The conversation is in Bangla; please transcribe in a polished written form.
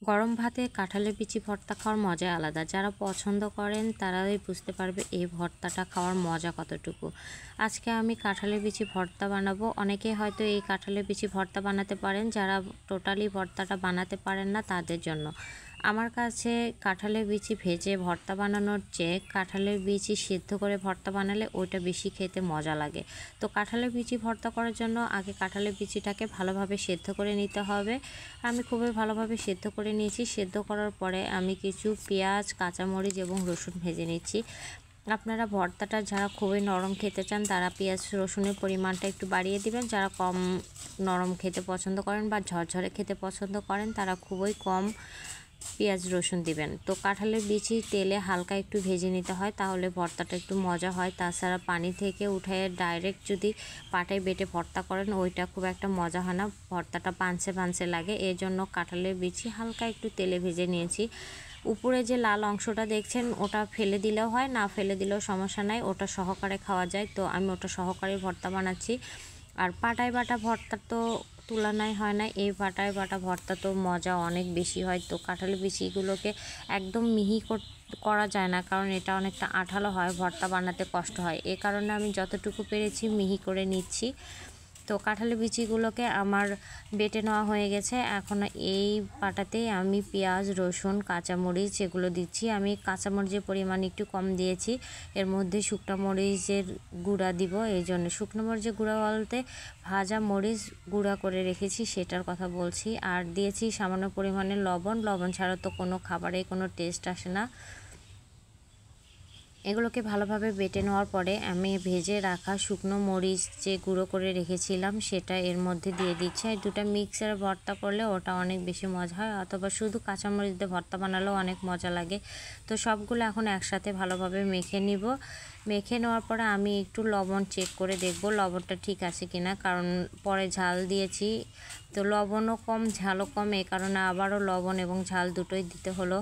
গরম ভাতে কাঁঠালের বিচি ভর্তা খাওয়ার মজাই আলাদা। যারা পছন্দ করেন তারাই বুঝতে পারবে এই ভর্তাটা খাওয়ার মজা কতটুকু। আজকে আমি কাঁঠালের বিচি ভর্তা বানাবো। অনেকে হয়তো এই কাঁঠালের বিচি ভর্তা বানাতে পারেন, যারা টোটালি ভর্তাটা বানাতে পারেন না তাদের জন্য। আমার কাছে কাঁঠালের বিচি ভেজে ভর্তা বানানোর চেয়ে কাঁঠালের বিচি সিদ্ধ করে ভর্তা বানালে ওইটা বেশি খেতে মজা লাগে। তো কাঁঠালের বিচি ভর্তা করার জন্য আগে কাঁঠালের বিচিটাকে ভালোভাবে সেদ্ধ করে নিতে হবে। আমি খুবই ভালোভাবে সেদ্ধ করে নিয়েছি। সেদ্ধ করার পরে আমি কিছু পেঁয়াজ, কাঁচামরিচ এবং রসুন ভেজে নিচ্ছি। আপনারা ভর্তাটা যারা খুবই নরম খেতে চান তারা পেঁয়াজ রসুনের পরিমাণটা একটু বাড়িয়ে দিবেন। যারা কম নরম খেতে পছন্দ করেন বা ঝরঝরে খেতে পছন্দ করেন তারা খুবই কম পেঁয়াজ রসুন দিবেন। তো কাঁঠালের বিচি তেলে হালকা একটু ভেজে নিতে হয়, তাহলে ভর্তাটা একটু মজা হয়। তাছাড়া পানি থেকে উঠে ডাইরেক্ট যদি পাটায় বেটে ভর্তা করেন ওইটা খুব একটা মজা হয় না, ভর্তাটা পানসে পানসে লাগে। এর জন্য কাঁঠালের বিচি হালকা একটু তেলে ভেজে নিয়েছি। উপরে যে লাল অংশটা দেখছেন ওটা ফেলে দিলেও হয়, না ফেলে দিলেও সমস্যা নাই, ওটা সহকারে খাওয়া যায়। তো আমি ওটা সহকারে ভর্তা বানাচ্ছি। আর পাটায় বাটা ভর্তা তো তুলনায় হয় না, এই পাটায় বাটা ভর্তা তো মজা অনেক বেশি হয়। তো কাঁঠালের বিচিগুলোকে একদম মিহি করা যায় না, কারণ এটা অনেকটা আঠালো হয়, ভর্তা বানাতে কষ্ট হয়। এ কারণে আমি যতটুকু পেরেছি মিহি করে নিচ্ছি। তো কাঁঠালের বিচিগুলোকে আমার বেটে নেওয়া হয়ে গেছে। এখন এই পাটাতেই আমি পেঁয়াজ, রসুন, কাঁচামরিচ এগুলো দিচ্ছি। আমি কাঁচামরিচের পরিমাণ একটু কম দিয়েছি, এর মধ্যে শুকনো মরিচের গুঁড়া দিব। এই জন্য শুকনো মরিচের গুঁড়া বলতে ভাজা মরিচ গুঁড়া করে রেখেছি সেটার কথা বলছি। আর দিয়েছি সামান্য পরিমাণে লবণ। লবণ ছাড়া তো কোনো খাবারে কোনো টেস্ট আসে না। এগুলোকে ভালোভাবে বেটে নেওয়ার পরে আমি ভেজে রাখা শুকনো মরিচ যে গুঁড়ো করে রেখেছিলাম সেটা এর মধ্যে দিয়ে দিচ্ছি। আর দুটো মিক্সারে ভর্তা করলে ওটা অনেক বেশি মজা হয়, অথবা শুধু কাঁচামরিচ দিয়ে ভর্তা বানালেও অনেক মজা লাগে। তো সবগুলো এখন একসাথে ভালোভাবে মেখে নিব। মেখে নেওয়ার পরে আমি একটু লবণ চেক করে দেখব লবণটা ঠিক আছে কিনা, কারণ পরে ঝাল দিয়েছি। তো লবণও কম ঝালও কম, এই কারণে আবারও লবণ এবং ঝাল দুটোই দিতে হলো।